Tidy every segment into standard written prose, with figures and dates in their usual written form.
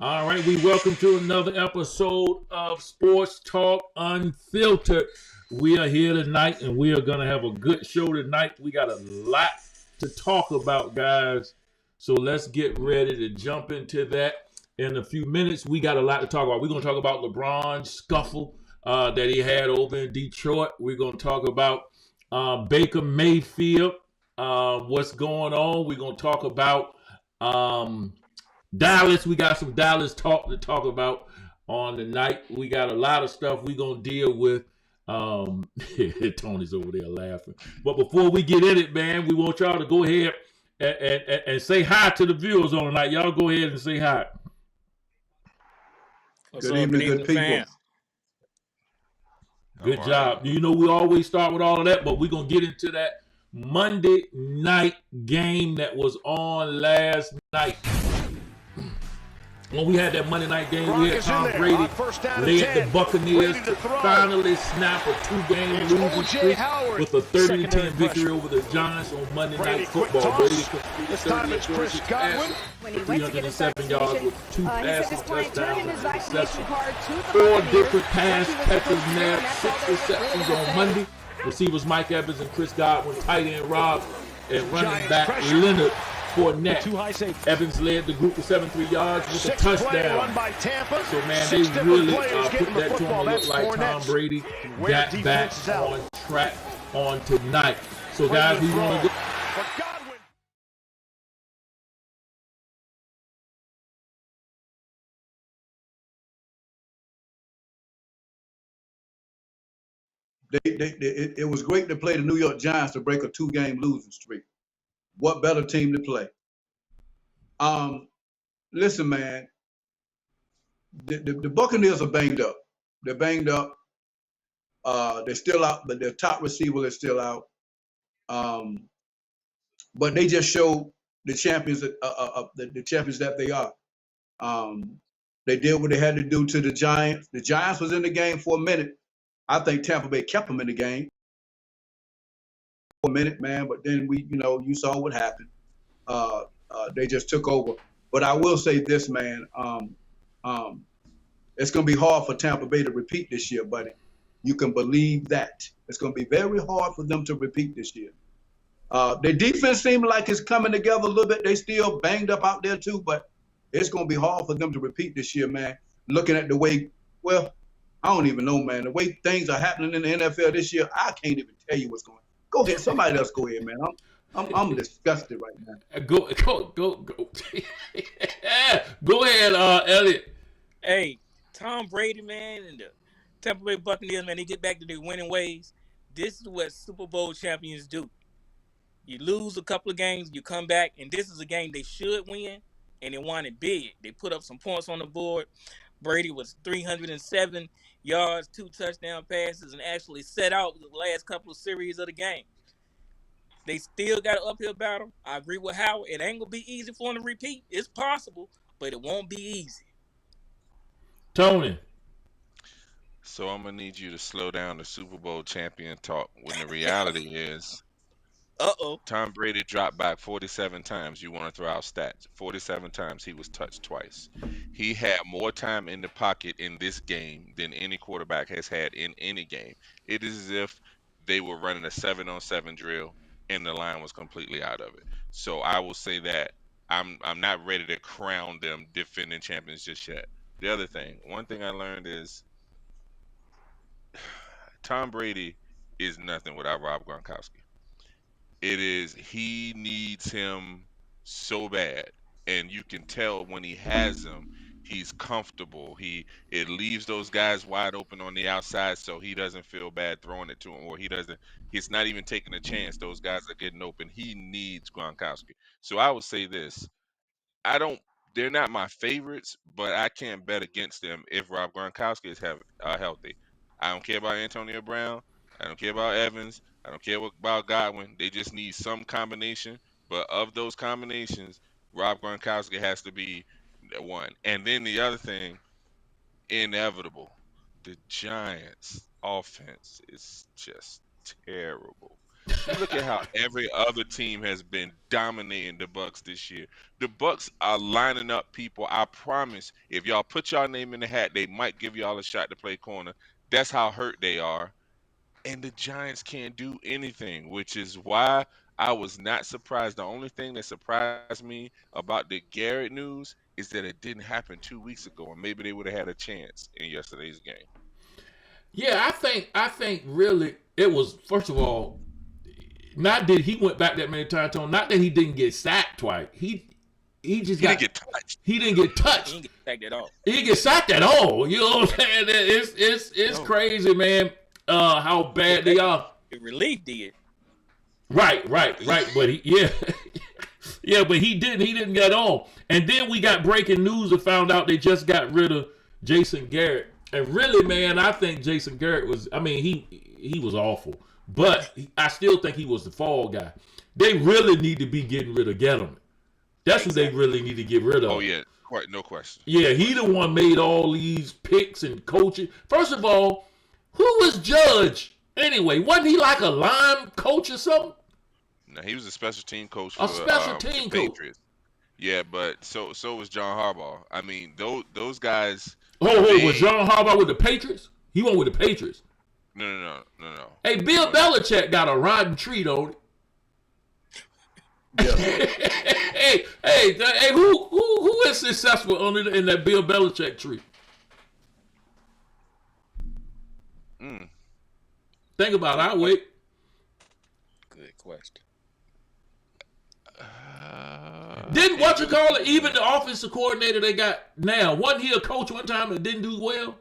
All right, we welcome to another episode of Sports Talk Unfiltered. We are here tonight, and we are going to have a good show tonight. We got a lot to talk about, guys. So let's get ready to jump into that. In a few minutes, we got a lot to talk about. We're going to talk about LeBron's scuffle that he had over in Detroit. We're going to talk about Baker Mayfield, what's going on. We're going to talk about Dallas. We got some Dallas talk to talk about on the night. We got a lot of stuff we're going to deal with. Tony's over there laughing. But before we get in it, man, we want y'all to go ahead and say hi to the viewers on the night. Y'all go ahead and say hi. Good evening, good people. Fam. Good job. You know, we always start with all of that, but we're going to get into that Monday night game that was on last night. When we had that Monday night game, we had Tom Brady led the Buccaneers to finally snap a two-game losing streak with a 30-10 victory over the Giants on Monday Night Football. Brady completed 38 passes, 307 yards with two passing touchdowns and interception. 4 different pass catchers nabbed 6 receptions on Monday. Receivers Mike Evans and Chris Godwin, tight end Rob, and running back Leonard Fournette. Evans led the group for 73 yards with a touchdown. So, man, they really put that to him. It looked like Tom Brady got back on track on tonight. So, guys, we want to go. It was great to play the New York Giants to break a 2-game losing streak. What better team to play? Listen, man, the Buccaneers are banged up. They're banged up. They're still out, but their top receiver is still out. But they just showed the champions, the champions that they are. They did what they had to do to the Giants. The Giants was in the game for a minute. I think Tampa Bay kept them in the game for a minute, man. But then you saw what happened. They just took over. But I will say this, man. It's going to be hard for Tampa Bay to repeat this year, buddy. You can believe that. It's going to be very hard for them to repeat this year. Their defense seems like it's coming together a little bit. They still banged up out there too, but it's going to be hard for them to repeat this year, man. Looking at the way, well, I don't even know, man. The way things are happening in the NFL this year, I can't even tell you what's going on. Go ahead. Somebody else go ahead, man. I'm disgusted right now. Go. Go ahead, Elliot. Hey, Tom Brady, man, and the Tampa Bay Buccaneers, man, they get back to their winning ways. This is what Super Bowl champions do. You lose a couple of games, you come back, and this is a game they should win, and they won it big. They put up some points on the board. Brady was 307 yards, 2 touchdown passes, and actually set out the last couple of series of the game. They still got an uphill battle. I agree with Howard. It ain't going to be easy for them to repeat. It's possible, but it won't be easy. Tony. So I'm going to need you to slow down the Super Bowl champion talk when the reality is Tom Brady dropped back 47 times. You want to throw out stats. 47 times he was touched twice. He had more time in the pocket in this game than any quarterback has had in any game. It is as if they were running a 7-on-7 drill and the line was completely out of it. So I will say that I'm not ready to crown them defending champions just yet. The other thing, one thing I learned is Tom Brady is nothing without Rob Gronkowski. He needs him so bad, and you can tell when he has him, he's comfortable. It leaves those guys wide open on the outside, so he doesn't feel bad throwing it to him, or he's not even taking a chance. Those guys are getting open. He needs Gronkowski. So I would say this: they're not my favorites, but I can't bet against them if Rob Gronkowski is healthy. I don't care about Antonio Brown. I don't care about Evans. I don't care about Godwin. They just need some combination. But of those combinations, Rob Gronkowski has to be one. And then the other thing, inevitable. The Giants' offense is just terrible. you look at how every other team has been dominating the Bucks this year. The Bucks are lining up people. I promise, if y'all put y'all name in the hat, they might give y'all a shot to play corner. That's how hurt they are. And the Giants can't do anything, which is why I was not surprised. The only thing that surprised me about the Garrett news is that it didn't happen 2 weeks ago, and maybe they would have had a chance in yesterday's game. Yeah, I think really it was, first of all, not that he went back that many times, Tony, not that he didn't get sacked twice. He just He didn't get touched. He didn't get touched. He didn't get sacked at all. He didn't get sacked at all. You know what I'm saying? It's crazy, man. How bad they are. The relief did. Right. But yeah, but he didn't get on. And then we got breaking news and found out they just got rid of Jason Garrett. And really, man, I think Jason Garrett was. I mean, he was awful, but I still think he was the fall guy. They really need to be getting rid of Gettleman. That's what they really need to get rid of. Oh yeah, quite no question. Yeah, he the one made all these picks and coaching. First of all, who was Judge anyway? Wasn't he like a line coach or something? No, he was a special team coach for team the coach. Patriots. Yeah, but so was John Harbaugh. I mean, those guys. Was John Harbaugh with the Patriots? He went with the Patriots. No. Hey, Bill Belichick got a rotten tree, don't he? Yeah. hey, who is successful in that Bill Belichick tree? Think about it. I'll wait. Good question. Didn't what you call it? Even the offensive coordinator they got now, wasn't he a coach one time and didn't do well?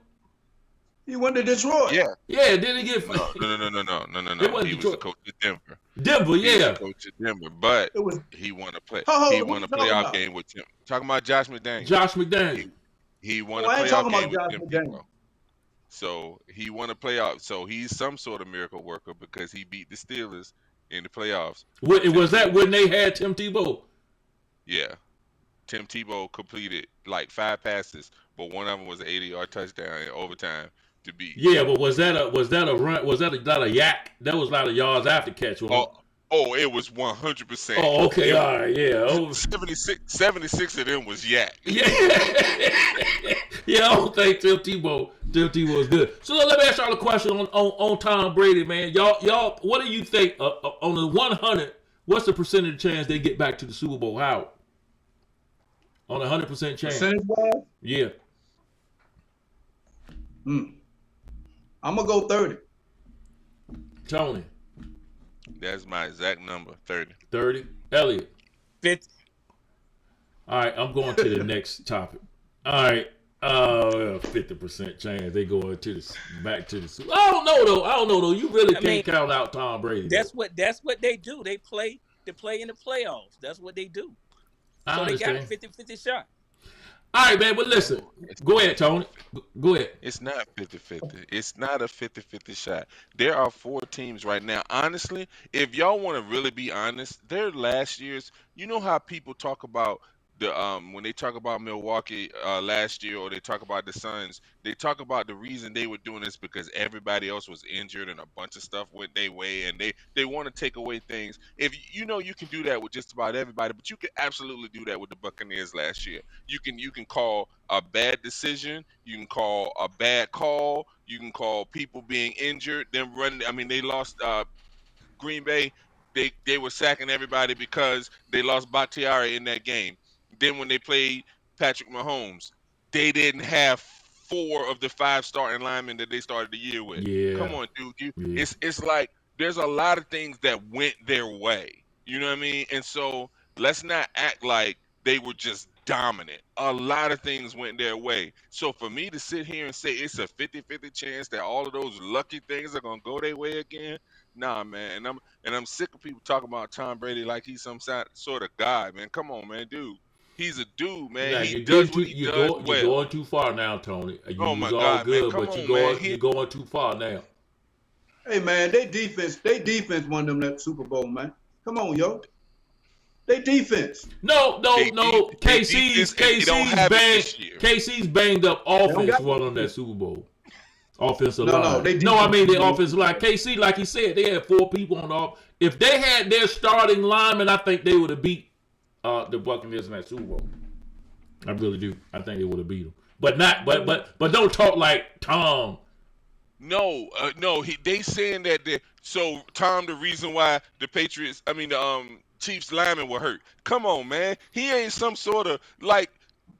He went to Detroit. Yeah. Yeah, didn't he get? No. It wasn't He was the coach of Denver. Denver, He was yeah. the coach of Denver, but It was he won a play. Oh, He what won you a talking playoff about? game with Tim. Talking about Josh McDaniels. Josh McDaniels. He won Oh, a I ain't playoff talking game about with Josh them McDaniels. people. So he won a playoff. So he's some sort of miracle worker because he beat the Steelers in the playoffs. Was that when they had Tim Tebow? Yeah. Tim Tebow completed like 5 passes, but one of them was an 80-yard touchdown in overtime to beat. Yeah, but was that a run? Was that a yak? That was a lot of yards after catch. It was 100%. Oh, okay, all right, yeah. 76 of them was yak. Yeah, yeah. I don't think Tim Tebow was good. So let me ask y'all a question on Tom Brady, man. Y'all, what do you think on the 100? What's the percentage chance they get back to the Super Bowl? How? On a 100% chance. percentage-wise. Yeah. I'm gonna go 30. Tony. That's my exact number, 30. 30. Elliot. 50. All right, I'm going to the next topic. All right, 50% chance they go back to the Super. I don't know though. You really can't count out Tom Brady. That's what they do. They play in the playoffs. That's what they do. So they got a 50-50 shot. All right, man, but listen. Go ahead, Tony. Go ahead. It's not 50-50. It's not a 50-50 shot. There are 4 teams right now. Honestly, if y'all want to really be honest, they're last year's. You know how people talk about the when they talk about Milwaukee last year, or they talk about the Suns, they talk about the reason they were doing this because everybody else was injured and a bunch of stuff went their way, and they want to take away things. If you can do that with just about everybody, but you can absolutely do that with the Buccaneers last year. You can call a bad decision, you can call a bad call, you can call people being injured, them running. I mean, they lost Green Bay. They were sacking everybody because they lost Bakhtiari in that game. Then when they played Patrick Mahomes, they didn't have 4 of the 5 starting linemen that they started the year with. Yeah. Come on, dude. It's like there's a lot of things that went their way. You know what I mean? And so let's not act like they were just dominant. A lot of things went their way. So for me to sit here and say it's a 50-50 chance that all of those lucky things are gonna go their way again, nah, man. And I'm sick of people talking about Tom Brady like he's some sort of guy, man. Come on, man, dude. He's a dude, man. Now, he does what he does well. You're going too far now, Tony. Oh my all God, good, man. Come but on, you're going too far now. Hey man, they defense won them that Super Bowl, man. Come on, yo. They defense. No. KC's banged up offense won on that Super Bowl. Offensive No, line. they No, I mean the defense- offensive line. KC, like he said, they had 4 people on the off. If they had their starting lineman, I think they would have beat the Buccaneers in that Super Bowl. I really do. I think they would have beat them. But not. But don't talk like Tom. No, they saying that. So Tom, the reason why the Patriots, Chiefs linemen were hurt. Come on, man. He ain't some sort of like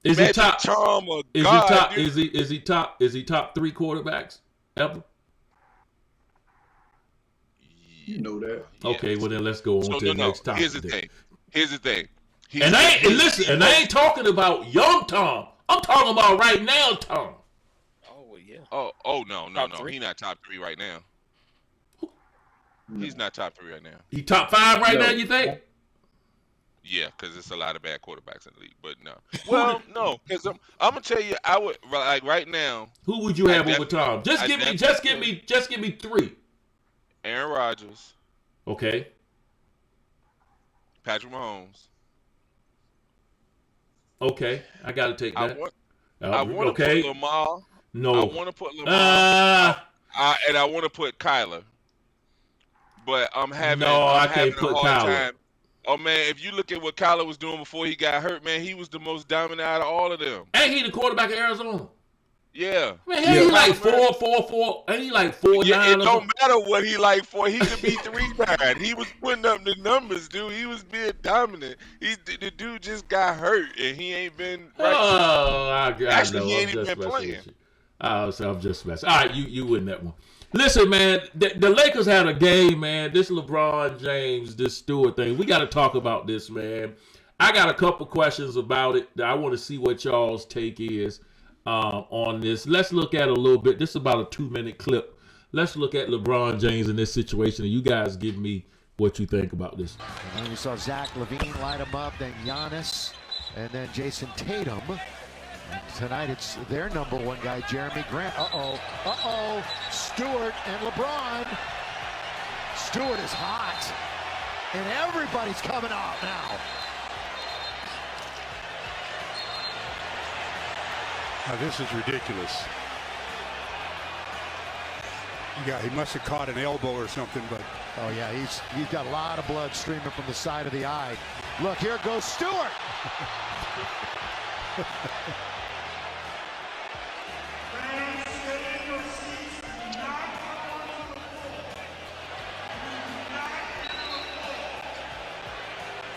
Is he magic top? charm or Is God. he top? Dude. Is he top? Is he top 3 quarterbacks ever? You know that. Okay, well then let's go on to the next topic. Here's the thing. And I ain't talking about young Tom. I'm talking about right now, Tom. Oh yeah. Oh no. Top 3? He's not top 3 right now. He's not top 3 right now. He top 5 right No. now, you think? Yeah, because it's a lot of bad quarterbacks in the league. But no. Well, no, because I'm gonna tell you, I would like right now. Who would you have over Tom? Just give me 3. Aaron Rodgers, Okay. Patrick Mahomes. Okay. I gotta take that. I want to okay. put Lamar. No. I want to put Lamar. And I want to put Kyler. But I'm having I can't a put hard Kyler. time. Oh man, if you look at what Kyler was doing before he got hurt, man, he was the most dominant out of all of them. Ain't he the quarterback of Arizona? Yeah. Man, ain't he like 4-4-4? Ain't he like 4-9? Yeah, it don't matter what he like for. He could be 3-9. He was putting up the numbers, dude. He was being dominant. The dude just got hurt, and he ain't been right. Oh, I Actually, know. he ain't I'm even just been messing playing. with you. I'm just messing. All right, you win that one. Listen, man, the Lakers had a game, man. This LeBron James, this Stewart thing. We got to talk about this, man. I got a couple questions about it. I want to see what y'all's take is on this. Let's look at a little bit. This is about a 2-minute clip. Let's look at LeBron James in this situation, and you guys give me what you think about this. And we saw Zach LaVine light him up, then Giannis, and then Jason Tatum. And tonight it's their number 1 guy, Jeremy Grant. Stewart and LeBron. Stewart is hot, and everybody's coming out now. This is ridiculous. Yeah, he must have caught an elbow or something, but Oh yeah, he's got a lot of blood streaming from the side of the eye. Look, here goes Stewart.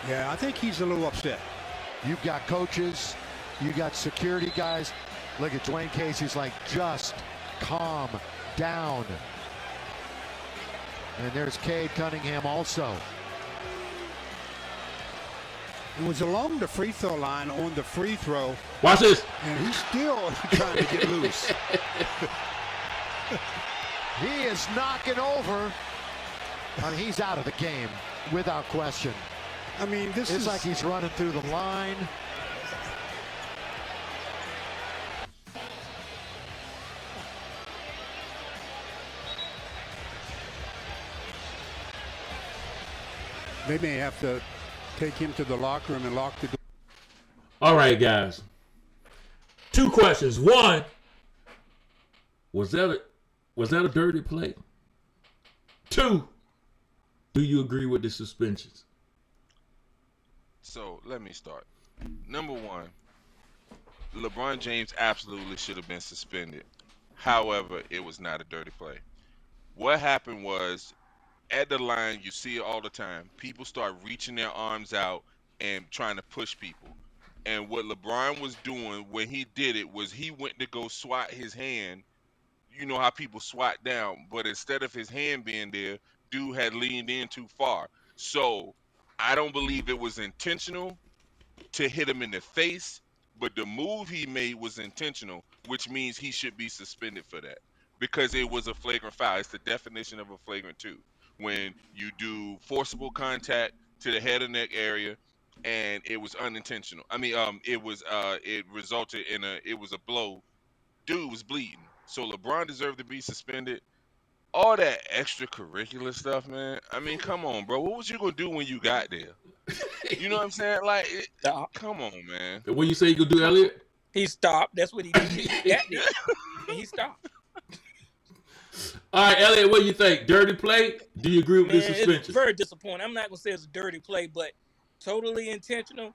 yeah, I think he's a little upset. You've got coaches, you got security guys. Look at Dwayne Casey's like, just calm down. And there's Cade Cunningham also. It was along the free throw line on the free throw, Watch this. and he's still trying to get loose. He is knocking over, and he's out of the game without question. I mean, this It's is like he's running through the line. they may have to take him to the locker room and lock the door. All right, guys. 2 questions. 1, was that a dirty play? 2, do you agree with the suspensions? So let me start. Number 1, LeBron James absolutely should have been suspended. However, it was not a dirty play. What happened was, at the line, you see it all the time. People start reaching their arms out and trying to push people. And what LeBron was doing when he did it was he went to go swat his hand. You know how people swat down, but instead of his hand being there, dude had leaned in too far. So I don't believe it was intentional to hit him in the face, but the move he made was intentional, which means he should be suspended for that because it was a flagrant foul. It's the definition of a flagrant 2. When you do forcible contact to the head and neck area, and it was unintentional. I mean, it resulted in it was a blow. Dude was bleeding. So LeBron deserved to be suspended. All that extracurricular stuff, man. I mean, come on, bro. What was you gonna do when you got there? You know what I'm saying? Like, come on, man. What you say you could do, Elliot? He stopped. That's what he did. He stopped. All right, Elliot, what do you think? Dirty play? Do you agree with Man, this it's suspension? very disappointing. I'm not gonna say it's a dirty play, but totally intentional.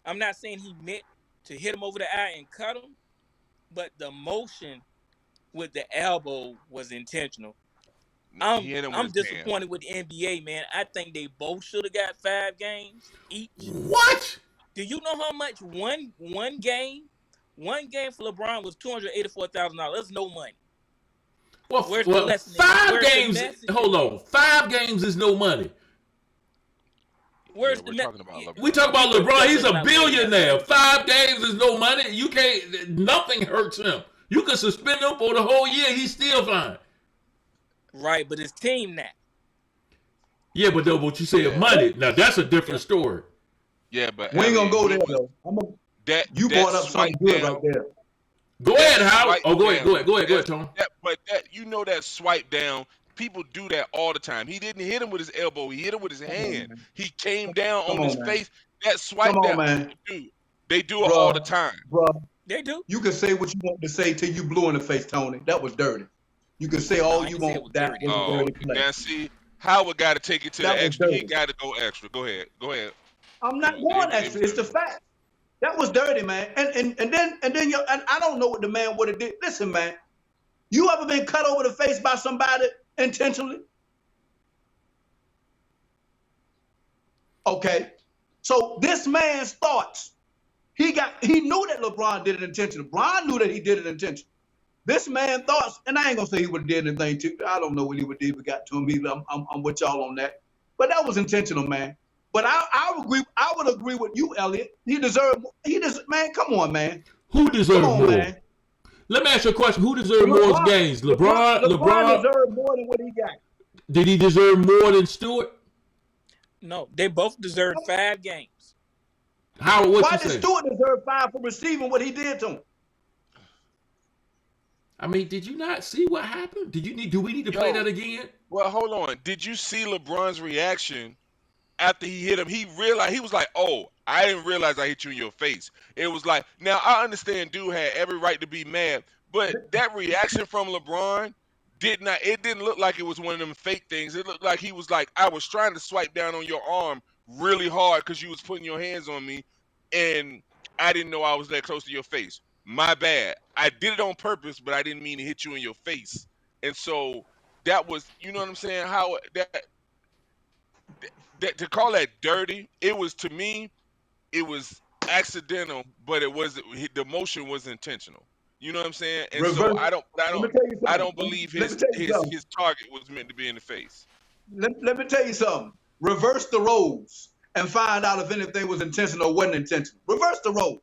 I'm not saying he meant to hit him over the eye and cut him, but the motion with the elbow was intentional. He hit him with I'm his hand. disappointed with the NBA, man. I think they both should have got 5 games each. What? Do you know how much one game for LeBron was $284,000? That's no money. Well, Where's the lesson? 5 games. Hold on. 5 games is no money. Where's we're the talking about LeBron. We talk about LeBron. He's a billionaire. 5 games is no money. You can't. Nothing hurts him. You can suspend him for the whole year. He's still fine. Right, but his team now. Yeah, but though what you say money. Now that's a different story. Yeah, but We ain't gonna go there was, though. You brought up something good right there. Go ahead, Howard. Oh, go ahead, Tony. That swipe down. People do that all the time. He didn't hit him with his elbow. He hit him with his hand. He came down on his face. That swipe down, man. They do it all the time. Bro, they do. You can say what you want to say till you blue in the face, Tony. That was dirty. You can say all you want. That was a dirty play. Now see, Howard got to take it to That the was extra. dirty. He got to go extra. Go ahead. I'm not going extra. It's the fact. That was dirty, man. And then I don't know what the man would have did. Listen, man. You ever been cut over the face by somebody intentionally? Okay. So this man's thoughts, he knew that LeBron did it intentionally. LeBron knew that he did it intentionally. This man thoughts, and I ain't gonna say he would have did anything to. I don't know what he would do if it got to him either. I'm with y'all on that. But that was intentional, man. But I would agree with you, Elliot. Man, come on, man. Who deserved more? Man. Let me ask you a question. Who deserved more games? LeBron deserved more than what he got. Did he deserve more than Stewart? No, they both deserved 5 games. Howard, what Why you did say? Stewart deserve 5 for receiving what he did to him? I mean, did you not see what happened? Do we need to play that again? Well, hold on. Did you see LeBron's reaction after he hit him? He realized, he was like, "Oh, I didn't realize I hit you in your face." It was like, now I understand dude had every right to be mad, but that reaction from LeBron didn't look like it was one of them fake things. It looked like he was like, "I was trying to swipe down on your arm really hard because you was putting your hands on me, and I didn't know I was that close to your face. My bad. I did it on purpose, but I didn't mean to hit you in your face." And so that was, you know what I'm saying? How that to call that dirty, it was, to me, it was accidental, but the motion was intentional. You know what I'm saying? And so I don't believe his target was meant to be in the face. Let me tell you something. Reverse the roles and find out if anything was intentional or wasn't intentional. Reverse the roles.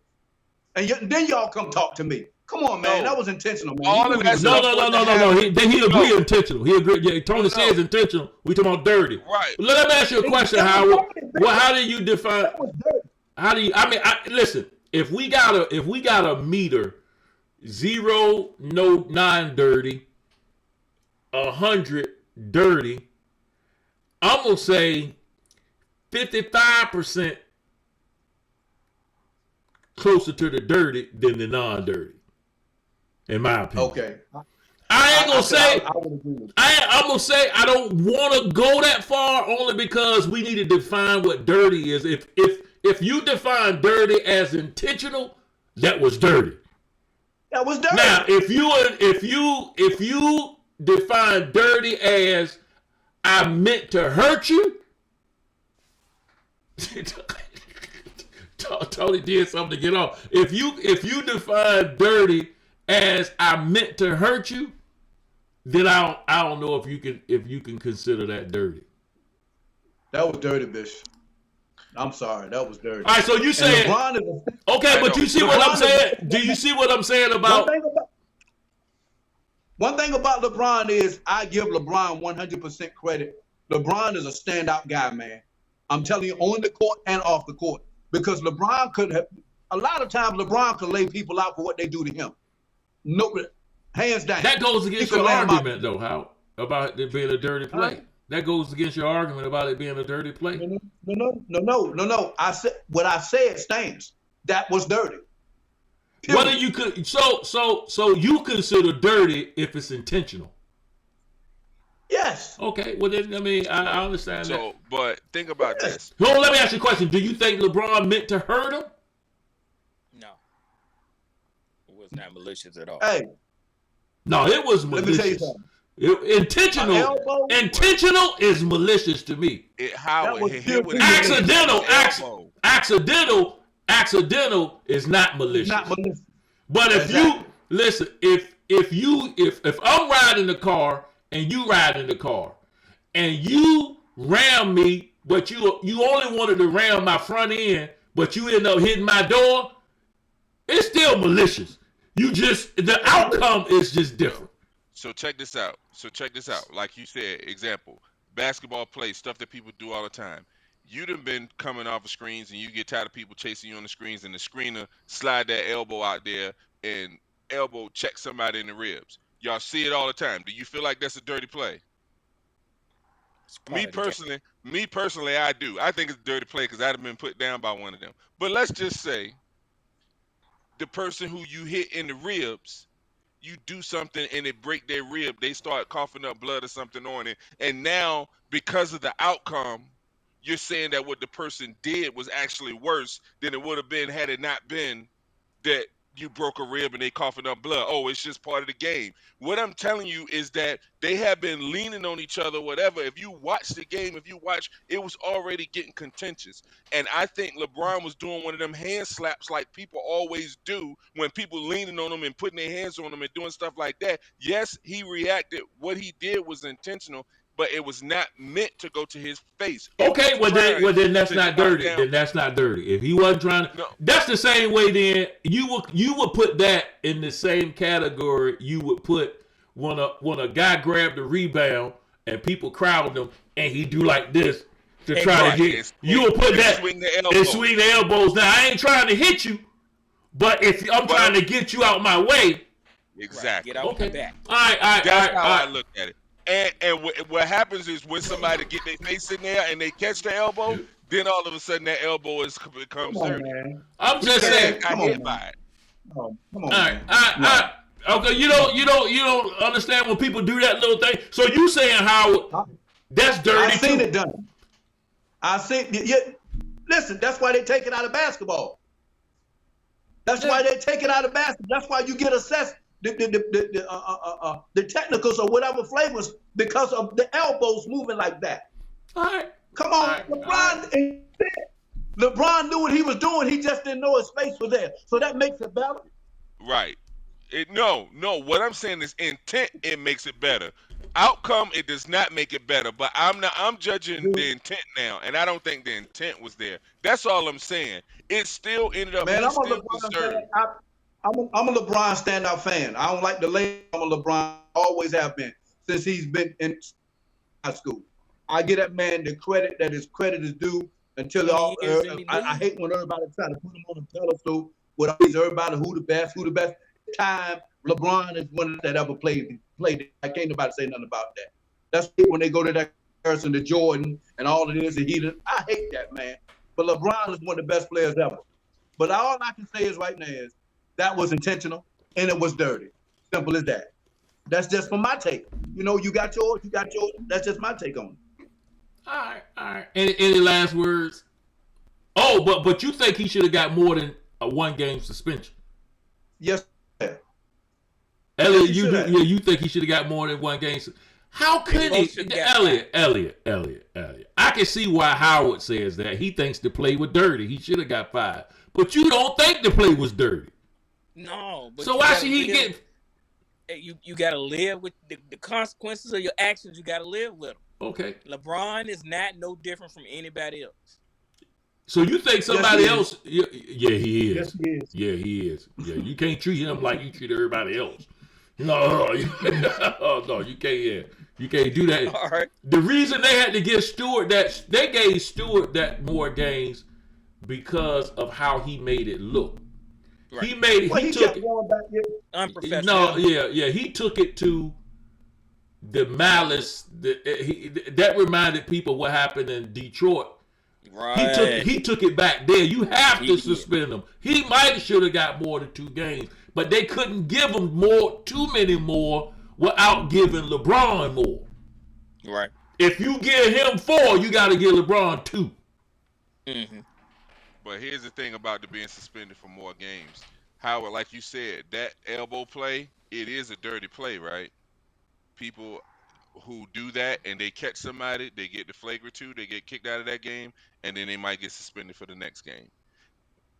And then y'all come talk to me. Come on, man. That was intentional, man. No. He agreed intentional. He agreed. Yeah, Tony says intentional. We talking about dirty. Right. Let me ask you a question, Howard. Well, how do you define? Listen. If we got a meter, 0, no, 9 dirty, 100 dirty, I'm gonna say 55% closer to the dirty than the non-dirty, in my opinion. Okay. I ain't gonna say. I would agree with you. I'm gonna say I don't want to go that far, only because we need to define what dirty is. If you define dirty as intentional, that was dirty. That was dirty. Now, if you define dirty as I meant to hurt you, Tony did something to get off. If you define dirty as I meant to hurt you, then I don't know if you can consider that dirty. That was dirty, bitch. I'm sorry, that was dirty. All right, so you saying okay, but you see what I'm saying? Do you see what I'm saying about? One thing about LeBron is I give LeBron 100% credit. LeBron is a standout guy, man. I'm telling you, on the court and off the court. Because LeBron could have, a lot of times LeBron could lay people out for what they do to him. No, hands down. That goes against your argument, though, how about it being a dirty play. Huh? That goes against your argument about it being a dirty play. No. I said what I said stands. That was dirty. Whether you could, so you consider dirty if it's intentional. Yes. Okay, well then, I mean, I understand that. So, but think about this. Hold on, let me ask you a question. Do you think LeBron meant to hurt him? No. It was not malicious at all. Hey, No, it was let me tell you malicious. something. Intentional is malicious to me. Accidental is not malicious. But if you listen, if I'm riding the car and you ride in the car and you ram me, but you only wanted to ram my front end, but you end up hitting my door, it's still malicious. The outcome is just different. So check this out. Like you said, example, basketball play, stuff that people do all the time. You done been coming off of screens and you get tired of people chasing you on the screens and the screener slide that elbow out there and elbow check somebody in the ribs. Y'all see it all the time. Do you feel like that's a dirty play? Me personally, I do. I think it's a dirty play because I'd have been put down by one of them. But let's just say the person who you hit in the ribs, you do something and it break their rib, they start coughing up blood or something on it, and now because of the outcome, you're saying that what the person did was actually worse than it would have been had it not been that you broke a rib and they coughing up blood. Oh, it's just part of the game. What I'm telling you is that they have been leaning on each other, whatever. If you watch the game, it was already getting contentious. And I think LeBron was doing one of them hand slaps like people always do when people leaning on him and putting their hands on him and doing stuff like that. Yes, he reacted. What he did was intentional, but it was not meant to go to his face. Okay, well then that's not dirty. Then that's not dirty. If he wasn't trying to, that's the same way. Then you would put that in the same category. You would put when a guy grabbed the rebound and people crowd him and he do like this to try to hit. You would put that and swing the elbows. Now I ain't trying to hit you, but if I'm trying to get you out my way, exactly. Get out my back. All right. That's how I look at it. And what happens is when somebody get their face in there and they catch the elbow, then all of a sudden that elbow becomes dirty. I'm just saying. Come on. All right. Okay, you don't understand when people do that little thing. So you saying how that's dirty? I've seen it done. Listen, that's why they take it out of basketball. That's why you get assessed. The technicals or whatever flavors because of the elbows moving like that. All right. Come on, LeBron knew what he was doing. He just didn't know his face was there. So that makes it better. Right. No. What I'm saying is intent. It makes it better. Outcome. It does not make it better. But I'm judging the intent now, and I don't think the intent was there. That's all I'm saying. It still ended up. Man, I'm a LeBron standout fan. I don't like the label. I'm a LeBron. Always have been since he's been in high school. I give that man the credit that his credit is due. Until I hate when everybody try to put him on a pedestal with everybody who the best. Time LeBron is one that ever played. I can't nobody say nothing about that. That's when they go to that person, to Jordan, and all of this. I hate that, man. But LeBron is one of the best players ever. But all I can say is right now is that was intentional and it was dirty. Simple as that. That's just for my take. You got yours. That's just my take on it. All right. Any last words? Oh, but you think he should have got more than a 1-game suspension? Yes. Elliot, you think he should have got more than 1 game? How could he? Elliot. I can see why Howard says that. He thinks the play was dirty. He should have got 5. But you don't think the play was dirty. No. But so why should he get? You got to live with the consequences of your actions. You got to live with them. Okay. LeBron is not no different from anybody else. So you think somebody else? Yeah, he is. Yes, he is. Yeah, he is. Yeah, you can't treat him like you treat everybody else. No, you can't. Yeah, you can't do that. All right. The reason they had to give Stewart they gave Stewart that more games because of how he made it look. Right. He took it unprofessional. No, yeah, he took it to the malice. That reminded people what happened in Detroit. Right. He took it back there. You have to suspend him. He might should have got more than 2 games, but they couldn't give him too many more without giving LeBron more. Right. If you give him 4, you got to give LeBron 2. Mm-hmm. But here's the thing about the being suspended for more games. Howard, like you said, that elbow play, it is a dirty play, right? People who do that and they catch somebody, they get the flagrant 2, they get kicked out of that game, and then they might get suspended for the next game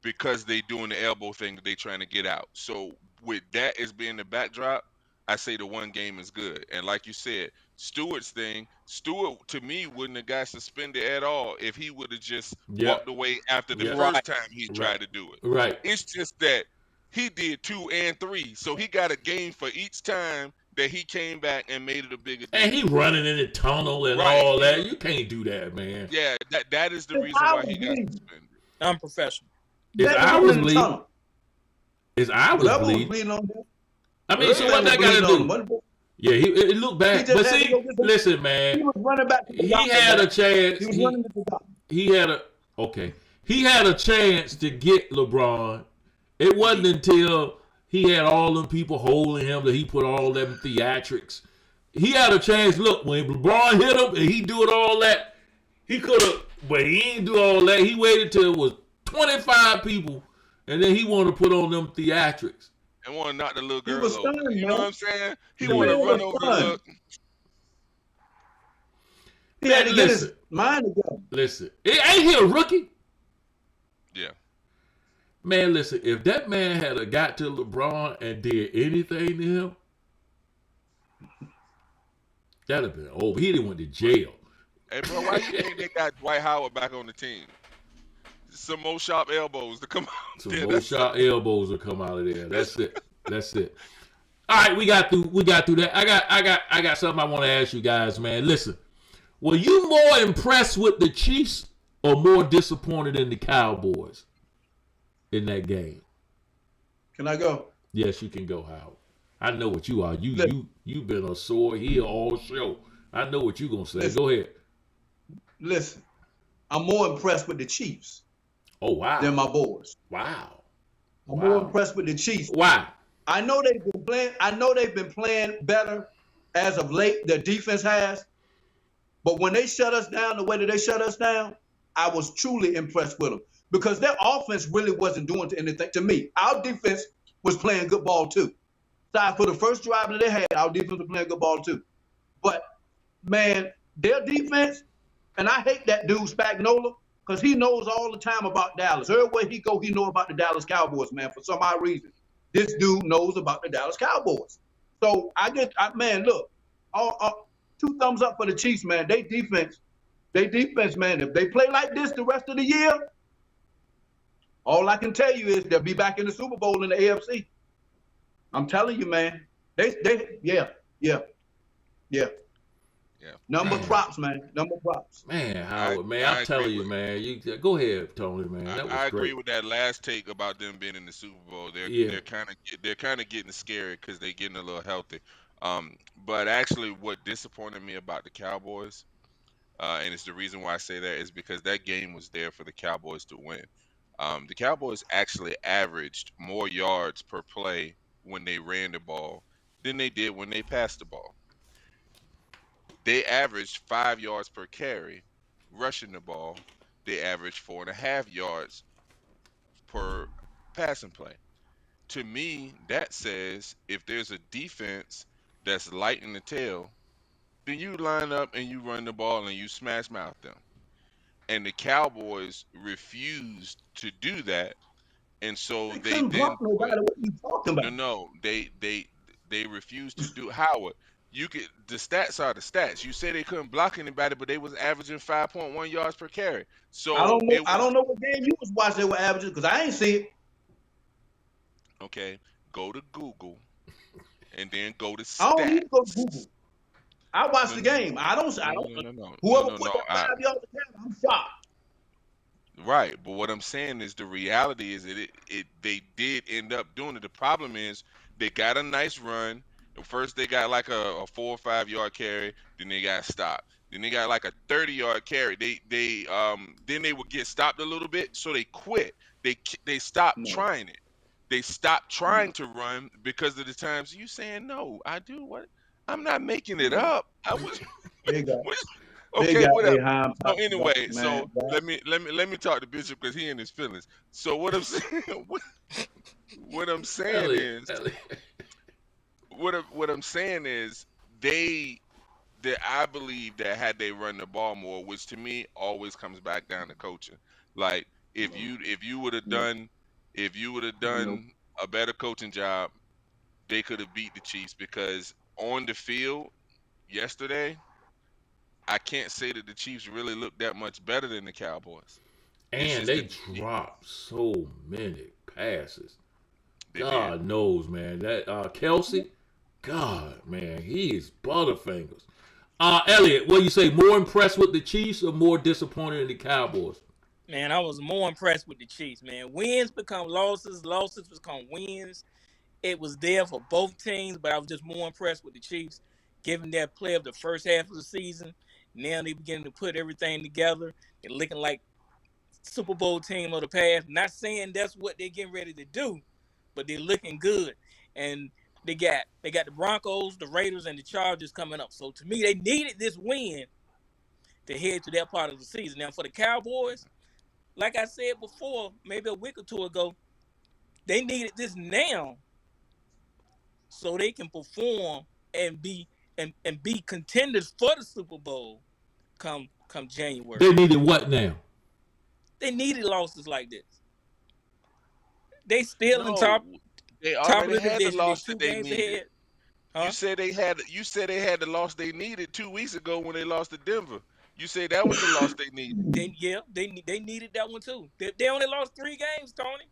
because they doing the elbow thing that they trying to get out. So with that as being the backdrop, I say the 1 game is good. And like you said, Stewart's thing, Stewart to me wouldn't have got suspended at all if he would have just Yeah. walked away after the Yeah. first Right. time he Right. tried to do it. Right. It's just that he did 2 and 3, so he got a game for each time that he came back and made it a bigger deal. And he running in the tunnel and Right. all that. You can't do that, man. Yeah, that is the His reason why eye he was got bleeding. suspended. Unprofessional. His That eye was was in the bleeding. tunnel. His eye was Level was bleeding. bleeding on him. I mean, so what Level that was got to bleeding do? on him. Yeah, it looked He bad. just But had to see, go get some- listen, He man. was running back to the He doctor, had man. a chance. He was running to the doctor. He had a okay. He had a chance to get LeBron. It wasn't until he had all them people holding him that he put all them theatrics. He had a chance. Look, when LeBron hit him and he doing all that, he could have, but he ain't do all that. He waited till it was 25 people, and then he wanted to put on them theatrics. And want to knock the little He girl was over. stunned, You man. know what I'm saying? He Yeah. want to He run was over the stunned. look. He had to get his Listen. mind together. Listen, ain't he a rookie? Yeah. Man, listen, if that man had a got to LeBron and did anything to him, that'd have been over. He didn't went to jail. Hey, bro, why you think they got Dwight Howard back on the team? Some more sharp elbows to come out. Some there. more shot elbows will come out of there. That's it. That's it. All right, we got through that. I got something I want to ask you guys, man. Listen, were you more impressed with the Chiefs or more disappointed in the Cowboys in that game? Can I go? Yes, you can go, Howard. I know what you are. You've been a sore heel all show. I know what you gonna say. Listen. Go ahead. Listen, I'm more impressed with the Chiefs Oh wow. than my boys. Wow. I'm more impressed with the Chiefs. Why? I know they've been playing. I know they've been playing better as of late. Their defense has, but when they shut us down the way that they shut us down, I was truly impressed with them because their offense really wasn't doing anything to me. Our defense was playing good ball too. So for the first drive that they had, our defense was playing good ball too. But man, their defense, and I hate that dude Spagnuolo because he knows all the time about Dallas. Everywhere he go, he know about the Dallas Cowboys, man. For some odd reason, this dude knows about the Dallas Cowboys. So man, look, all 2 thumbs up for the Chiefs, man. They defense, man. If they play like this the rest of the year, all I can tell you is they'll be back in the Super Bowl in the AFC. I'm telling you, man. Yeah. Number props, man. Number props. Man, Howard, man, I I'm telling agree you, with- man. You go ahead, Tony, man. That was I agree great. with that last take about them being in the Super Bowl. Yeah. They're kind of getting scary because they're getting a little healthy. But actually, what disappointed me about the Cowboys, and it's the reason why I say that, is because that game was there for the Cowboys to win. The Cowboys actually averaged more yards per play when they ran the ball than they did when they passed the ball. They averaged 5 yards per carry rushing the ball. They averaged 4.5 yards per passing play. To me, that says if there's a defense that's light in the tail, then you line up and you run the ball and you smash mouth them. And the Cowboys refused to do that, and so They they couldn't then block nobody. What are you talking about? no, they refused to do Howard. The stats are the stats. You say they couldn't block anybody, but they was averaging 5.1 yards per carry. So I don't know. it was, I don't know what game you was watching. They were averaging because I ain't see it. okay. Go to Google, and then go to I don't need to go to stats. Google. I watched the game. I don't. No. Whoever No, put no, that 5 yards down, I'm shocked. Right, but what I'm saying is the reality is that they did end up doing it. The problem is they got a nice run. First they got like a 4 or 5 yard carry, then they got stopped. Then they got like a 30-yard carry. Then they would get stopped a little bit, so they quit. They stopped No. trying it. They stopped trying to run because of the times you saying no. I do what? I'm not making it up. I was They got Okay, whatever. their Heim So top anyway, man. so let me talk to Bishop because he in his feelings. So what I'm saying, what I'm saying is, what I'm saying is, that I believe that had they run the ball more, which to me always comes back down to coaching. Like if you would have done a better coaching job, they could have beat the Chiefs because on the field yesterday, I can't say that the Chiefs really looked that much better than the Cowboys. It's And just they that dropped so many passes. they God did. knows, man. That Kelsey, God, man, he is butterfingers. Elliot, what do you say? More impressed with the Chiefs or more disappointed in the Cowboys? Man, I was more impressed with the Chiefs, man. Wins become losses, losses become wins. It was there for both teams, but I was just more impressed with the Chiefs, given their play of the first half of the season. Now they beginning to put everything together. They're looking like Super Bowl team of the past. Not saying that's what they're getting ready to do, but they're looking good. And they got the Broncos, the Raiders, and the Chargers coming up. So to me, they needed this win to head to that part of the season. Now for the Cowboys, like I said before, maybe a week or two ago, they needed this now so they can perform and be contenders for the Super Bowl come January. They needed what now? They needed losses like this. They still in No, top they of already the had the division. They're loss 2 that they games needed. ahead. Huh? You said they had the loss they needed 2 weeks ago when they lost to Denver. You said that was the loss they needed. They needed that one too. They only lost 3 games, Tony,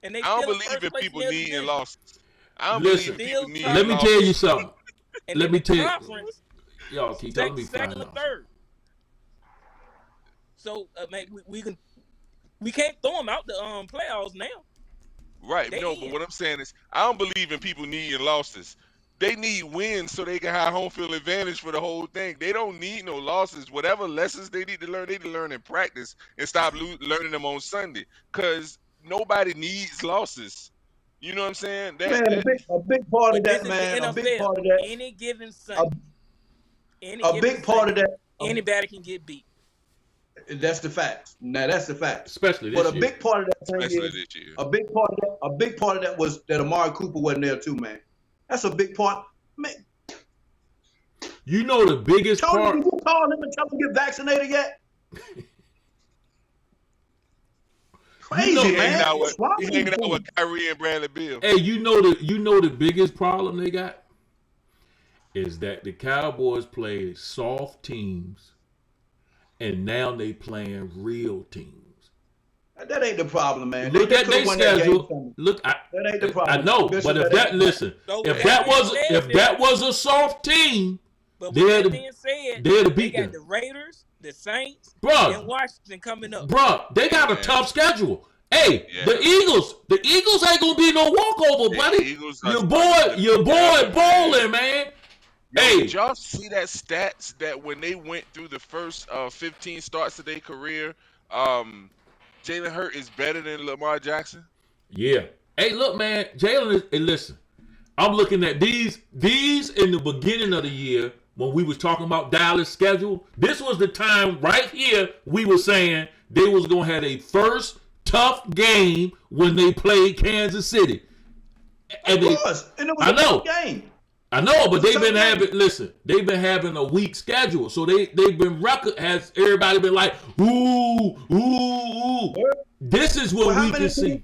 and they I don't still in believe first in place in people their needing division. losses. I don't Listen, believe people Still needing top. let me losses. tell you something. And Let in me the tell you. conference, Y'all keep telling me second or five. third. So man, we can't throw them out the playoffs now. Right. They No, in. but what I'm saying is I don't believe in people needing losses. They need wins so they can have home field advantage for the whole thing. They don't need no losses. Whatever lessons they need to learn in practice and stop learning them on Sunday. Because nobody needs losses. You know what I'm saying? Man, a big part of But this that, is the man. A big NFL. part of that. Any given A, Sunday, a big part of that. anybody can get beat. That's the facts. Now that's the facts. Especially this But a year. big part of that thing Especially is this year. a big part of that was that Amari Cooper wasn't there too, man. That's a big part. Man, You know the biggest Tony, part. did you call him and tell him to get vaccinated yet? Crazy, know- He man. hanging out What's wrong with Kyrie and Bradley Beal. Hey, you know the biggest problem they got is that the Cowboys play soft teams, and now they playing real teams. That ain't the problem, man. Look They at their could've won that game schedule. Sunday. Look, That ain't the problem. I know, Bishop, but if that ain't- listen, So if with that was being if said, that was a soft team, But they'd with have- that being said, they'd have they beat got them. the Raiders, the Saints, Bruh. and Washington coming up. Bruh, they got a Yeah. tough schedule. Hey, Yeah. the Eagles ain't gonna be no walkover, The buddy. Eagles are Your starting to boy gather, man. bowling, man. Yo, Hey. did y'all see that stats that when they went through the first 15 starts of their career, Jalen Hurt is better than Lamar Jackson? Yeah. Hey, look, man, Jalen. Hey, listen, I'm looking at these in the beginning of the year when we was talking about Dallas' schedule. This was the time right here we were saying they was gonna have a first tough game when they played Kansas City. And Of course. And it was I a know. tough game. I know, but they've been Something- they've been having a weak schedule. So they've been has everybody been like, ooh. This is what Well, how we many can see. teams-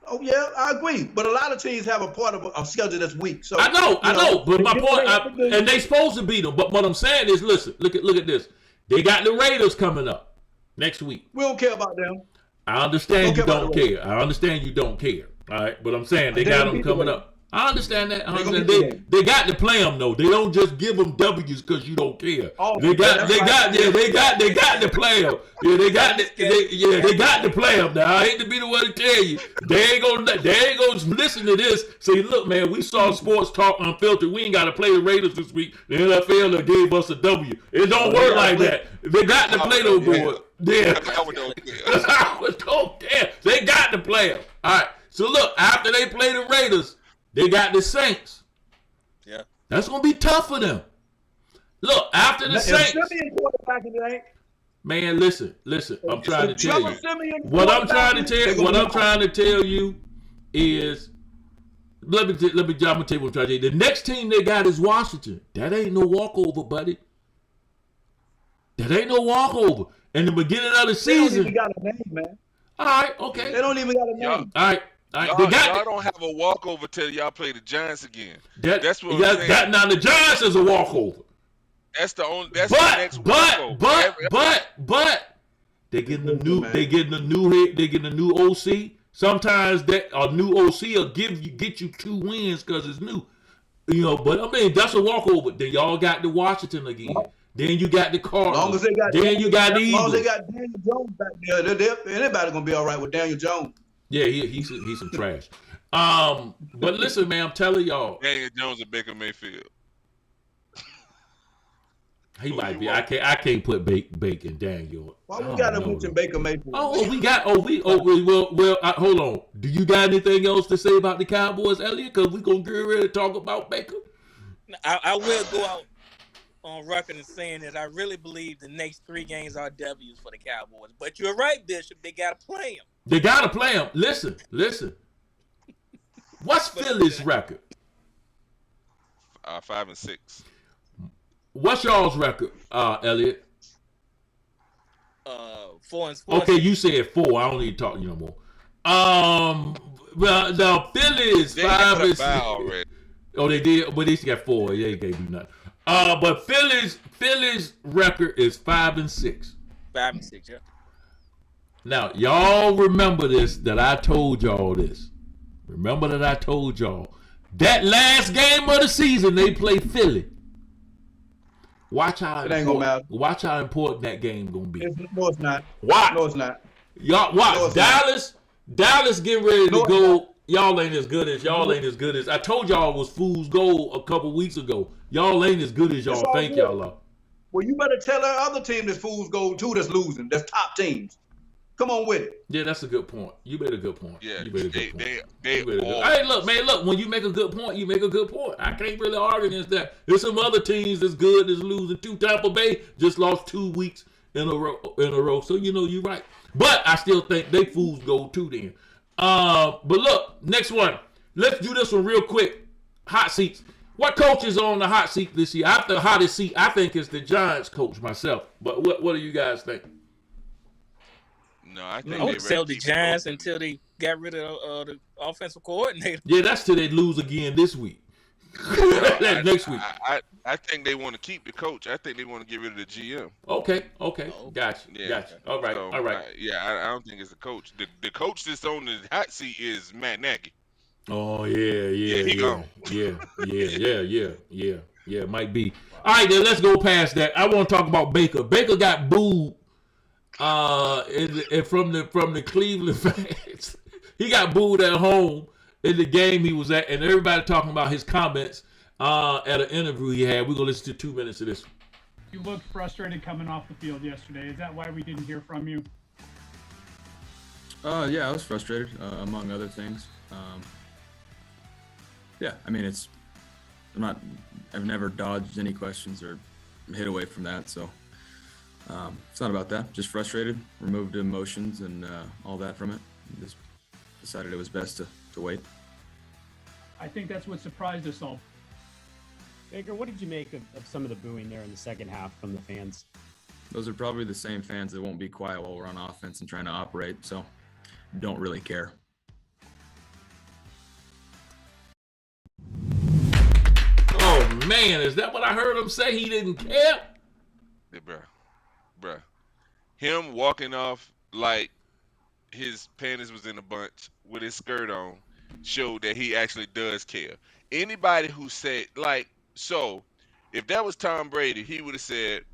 Oh yeah, I agree. But a lot of teams have a part of a schedule that's weak. So I know, but my they point, have to do- and they supposed to beat them. But what I'm saying is, listen, look at this. They got the Raiders coming up next week. we don't care about them. I understand you Okay, by don't the way. care. I understand you don't care. All right, but I'm saying they They got gonna them beat the coming Raiders. up. I understand that. I They gonna understand. beat the They got to play them though. They don't just give them W's because you don't care. Oh, they got that's they right. got to play them. Yeah, they got to play them. Now I hate to be the one to tell you, they ain't gonna listen to this. Say, look, man, we saw Sports Talk Unfiltered. We ain't got to play the Raiders this week. The NFL gave us a W. It don't work like that. They got to play those boys. Yeah. I don't care. They got to play them. All right. So look, after they play the Raiders, they got the Saints. Yeah. That's gonna be tough for them. Look, after the If Saints, Simeon quarterback, it ain't. man, listen. I'm trying to tell you. Simeon What I'm trying to quarterback, tell you is, let me tell you what I'm trying to tell you. The next team they got is Washington. That ain't no walkover, buddy. That ain't no walkover. In the beginning of the They don't season. even got a name, man. All right, okay. They don't even got a name. All right. Y'all don't have a walkover till y'all play the Giants again. That's what I'm saying. Now the Giants is a walkover. That's the only. That's the next walkover. But they getting a new. They getting a new head. They getting a new OC. Sometimes that a new OC will get you 2 wins because it's new. You know, but I mean that's a walkover. Then y'all got the Washington again. Then you got the Cardinals. Then you got the Eagles. As long as they got Daniel Jones back there, anybody gonna be all right with Daniel Jones. Yeah, he's some trash. But listen, man, I'm telling y'all, Daniel Jones and Baker Mayfield. He might be. I can't put Bacon Daniel. Why we gotta mention Baker Mayfield? Well, hold on. Do you got anything else to say about the Cowboys, Elliot? Because we're gonna get ready to talk about Baker. I will go out on record and saying that I really believe the next 3 games are W's for the Cowboys. But you're right, Bishop. They gotta play them. They gotta play them. Listen. What's Philly's record? 5-6. What's y'all's record, Elliot? 4-4. Okay, you said 4. I don't need to talk to you no more. Well, the Phillies 5-6. Already. Oh, they did, but they got 4. They can't do nothing. But Phillies record is 5-6. 5-6, yeah. Now, y'all remember this, that I told y'all this. Remember that I told y'all. That last game of the season, they play Philly. Watch how important that game gonna be. No, it's not. Watch. No, it's not. Y'all watch. No, it's Dallas getting ready to No, go. Y'all ain't as good as I told y'all was fool's gold a couple weeks ago. Y'all ain't as good as y'all think y'all are. Well, you better tell our other team that's fool's gold too that's losing. That's top teams. Come on with it. Yeah, that's a good point. You made a good point. Yeah, you made a good point. They all. Hey, look, man, look. When you make a good point, you make a good point. I can't really argue against that. There's some other teams that's good that's losing too. Tampa Bay just lost 2 weeks in a row. So you know you're right. But I still think they fools go too then. But look, next one. Let's do this one real quick. Hot seats. What coach is on the hot seat this year? The hottest seat, I think, is the Giants coach myself. But what do you guys think? No, I think I would sell the Giants until they got rid of the offensive coordinator. Yeah, that's till they lose again this week. Next week. I think they want to keep the coach. I think they want to get rid of the GM. Okay. Gotcha. Yeah. Gotcha. All right. I don't think it's the coach. The coach that's on the hot seat is Matt Nagy. Oh yeah. He gone. Yeah. Might be. All right, then let's go past that. I want to talk about Baker. Baker got booed. From the Cleveland fans. He got booed at home in the game he was at, and everybody talking about his comments at an interview he had. We're gonna listen to 2 minutes of this. You looked frustrated coming off the field yesterday. Is that why we didn't hear from you? Yeah, I was frustrated, among other things. Yeah, I mean, I've never dodged any questions or hid away from that, so it's not about that. Just frustrated, removed emotions and all that from it. Just decided it was best to wait. I think that's what surprised us all. Baker, what did you make of some of the booing there in the second half from the fans? Those are probably the same fans that won't be quiet while we're on offense and trying to operate, so don't really care. Oh man, is that what I heard him say? He didn't care? Yeah, bruh. Him walking off like his panties was in a bunch with his skirt on showed that he actually does care. Anybody who said, so if that was Tom Brady, he would have said,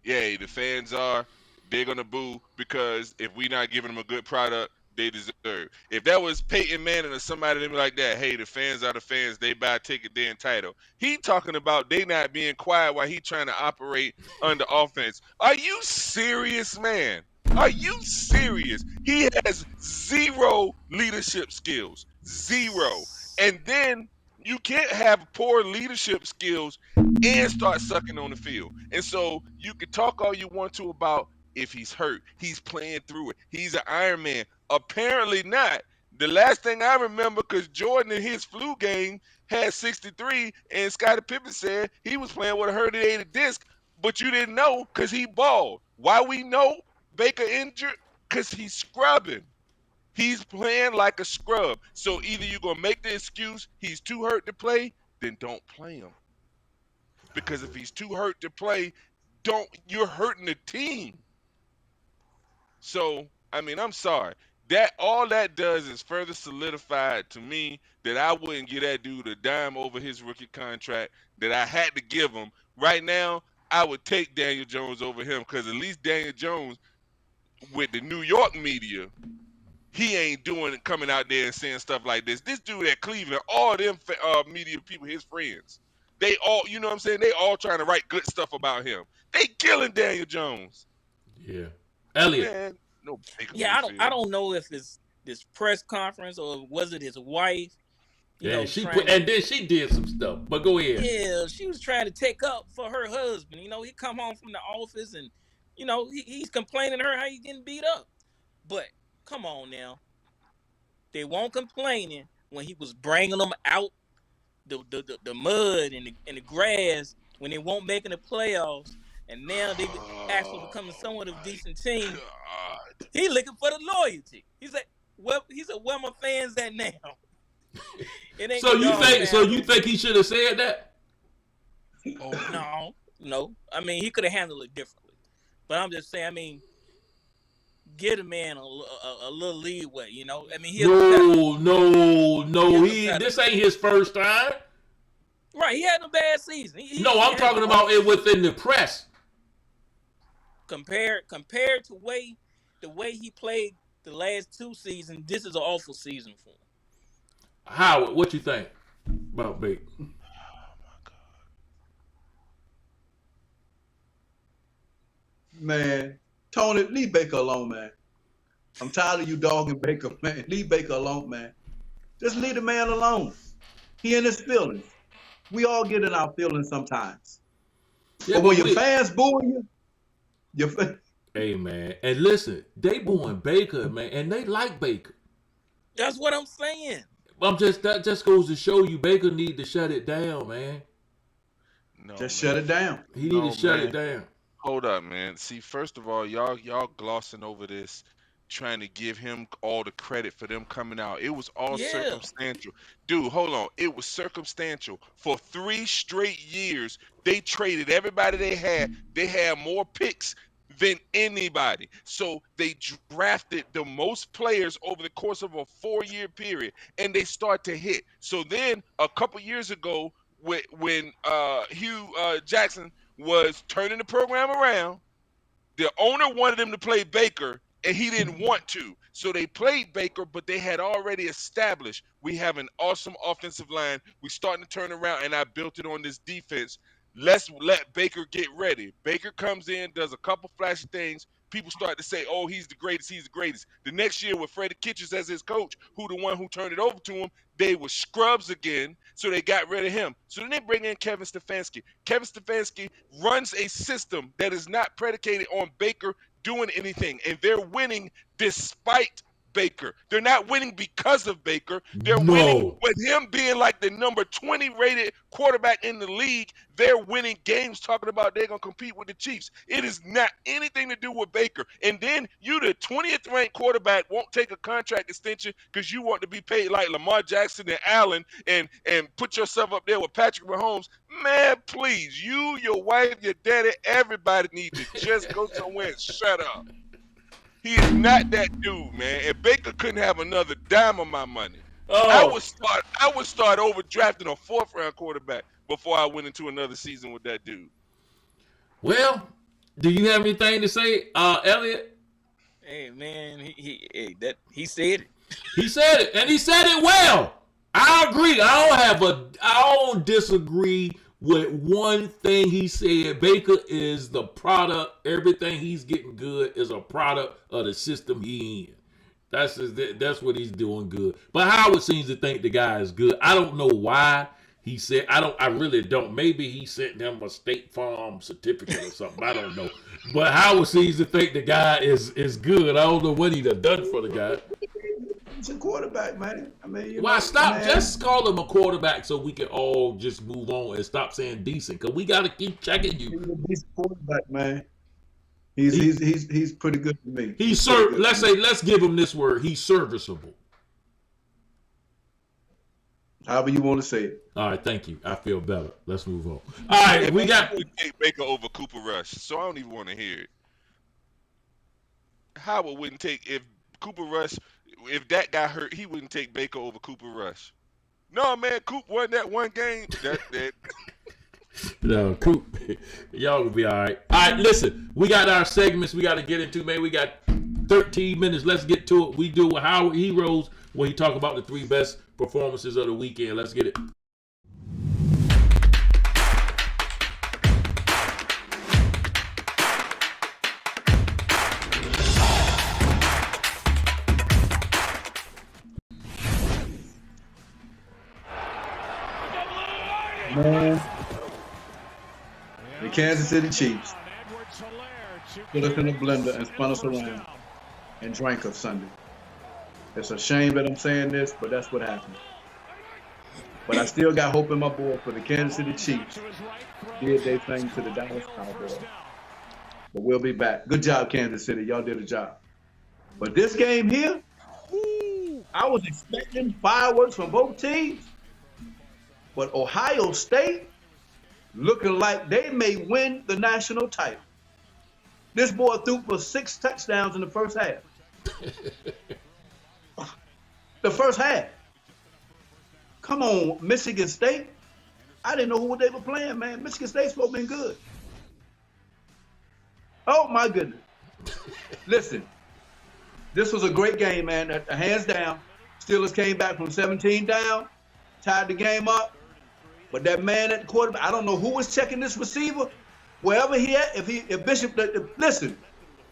yeah, the fans they're going to boo because if we not giving them a good product, they deserve. If that was Peyton Manning or somebody like that, hey, the fans are the fans, they buy a ticket, they're entitled. He talking about they not being quiet while he trying to operate under offense. Are you serious, man? Are you serious? He has 0 leadership skills. 0. And then you can't have poor leadership skills and start sucking on the field. And so you can talk all you want to about if he's hurt, he's playing through it. He's an Iron Man. Apparently not. The last thing I remember, because Jordan in his flu game had 63, and Scottie Pippen said he was playing with a herniated disc, but you didn't know because he balled. Why we know Baker injured? Because he's scrubbing. He's playing like a scrub. So either you're going to make the excuse he's too hurt to play, then don't play him. Because if he's too hurt to play, you're hurting the team. So, I mean, I'm sorry. That all that does is further solidify to me that I wouldn't give that dude a dime over his rookie contract that I had to give him. Right now, I would take Daniel Jones over him because at least Daniel Jones, with the New York media, he ain't coming out there and saying stuff like this. This dude at Cleveland, all them media people, his friends, they all, you know what I'm saying? They all trying to write good stuff about him. They killing Daniel Jones. Yeah. Elliot. Man, no Baker Yeah, I Mayfield. don't know if it's this press conference or was it his wife. Yeah, and then she did some stuff. But go ahead. Yeah, she was trying to take up for her husband. You know, he come home from the office and, you know, he's complaining to her how he's getting beat up. But come on now. They won't complaining when he was bringing them out the mud and the grass when they won't make in the playoffs. And now they actually becoming somewhat of a decent team. God. He looking for the loyalty. He's like, well, where my fans at now? It ain't So you think he should have said that? Oh, no. I mean, he could have handled it differently. But I'm just saying, I mean, get a man a little leeway, you know? I mean, this ain't his first time. Right, he had a bad season. I'm talking about it within the press. Compared to the way he played the last two seasons, this is an awful season for him. Howard, what you think about Baker? Oh my God. Man, Tony, leave Baker alone, man. I'm tired of you dogging Baker, man. Leave Baker alone, man. Just leave the man alone. He in his feelings. We all get in our feelings sometimes. Yeah, but when your fans booing you, hey, man. And listen, they booing Baker, man, and they like Baker. That's what I'm saying. That just goes to show you Baker need to shut it down, man. No, just shut it down. He need to shut it down. Hold up, man. See, first of all, y'all glossing over this, trying to give him all the credit for them coming out. It was all circumstantial. Dude, hold on. It was circumstantial. For 3 straight years, they traded everybody they had. They had more picks than anybody. So they drafted the most players over the course of a 4-year period, and they start to hit. So then a couple years ago, when Hugh Jackson was turning the program around, the owner wanted him to play Baker, and he didn't want to. So they played Baker, but they had already established we have an awesome offensive line. We're starting to turn around, and I built it on this defense. Let's let Baker get ready. Baker comes in, does a couple flashy things. People start to say, oh, he's the greatest, he's the greatest. The next year with Freddie Kitchens as his coach, who the one who turned it over to him, they were scrubs again, so they got rid of him. So then they bring in Kevin Stefanski. Kevin Stefanski runs a system that is not predicated on Baker doing anything, and they're winning despite Baker. They're not winning because of Baker. They're winning with him being like the number 20 rated quarterback in the league. They're winning games talking about they're going to compete with the Chiefs. It is not anything to do with Baker. And then you, the 20th ranked quarterback, won't take a contract extension because you want to be paid like Lamar Jackson and Allen and put yourself up there with Patrick Mahomes. Man, please, you, your wife, your daddy, everybody needs to just go somewhere and shut up. He is not that dude, man. And Baker couldn't have another dime of my money. I would start overdrafting a 4th round quarterback before I went into another season with that dude. Well, do you have anything to say, Elliot? Hey, man, he said it. He said it, and he said it well. I agree. I don't disagree with one thing he said. Baker is the product. Everything he's getting good is a product of the system he in. That's what he's doing good. But Howard seems to think the guy is good. I don't know why He said, I really don't. Maybe he sent him a State Farm certificate or something. I don't know. But Howard seems to think the guy is good. I don't know what he done for the guy. He's a quarterback, man. I mean, Why stop? Just call him a quarterback so we can all just move on and stop saying decent. Because we got to keep checking you. He's a decent quarterback, man. He's pretty good to me. Let's give him this word. He's serviceable. However you want to say it. All right, thank you. I feel better. Let's move on. All right, we got take Baker over Cooper Rush, so I don't even want to hear it. Howard wouldn't take if Cooper Rush, if that got hurt, he wouldn't take Baker over Cooper Rush. No, man, Coop won that one game. That. No, Coop, y'all will be all right. All right, listen, we got our segments we got to get into, man. We got 13 minutes. Let's get to it. We do a Howard Heroes where he talk about the 3 best performances of the weekend. Let's get it. Man, the Kansas City Chiefs put us in a blender and spun us around and drank us Sunday. It's a shame that I'm saying this, but that's what happened. But I still got hope in my board for the Kansas City Chiefs. Did their thing to the Dallas Cowboys. But we'll be back. Good job, Kansas City. Y'all did a job. But this game here, I was expecting fireworks from both teams. But Ohio State looking like they may win the national title. This boy threw for 6 touchdowns in the first half. The first half. Come on, Michigan State. I didn't know who they were playing, man. Michigan State's supposed to be good. Oh, my goodness. Listen, this was a great game, man. Hands down. Steelers came back from 17 down, tied the game up. But that man at the quarterback, I don't know who was checking this receiver. Wherever he at, if Bishop, listen,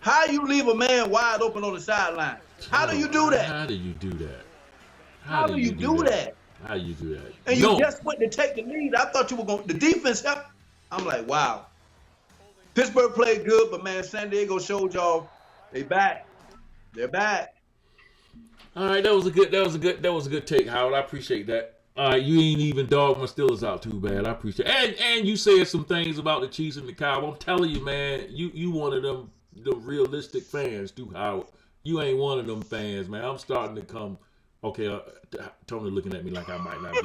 how you leave a man wide open on the sideline? How do you do that? How do you do that? How do you do that? How do you do that? And you just went to take the lead. I thought you were going to, the defense helped. I'm like, wow. Pittsburgh played good, but man, San Diego showed y'all they back. They're back. All right, that was a good take, Howard. I appreciate that. All right, you ain't even dog my Steelers out too bad. I appreciate it. And you said some things about the Chiefs and the Cowboys. I'm telling you, man, you one of them the realistic fans too, Howard. You ain't one of them fans, man. I'm starting to come. Okay, Tony looking at me like I might not be.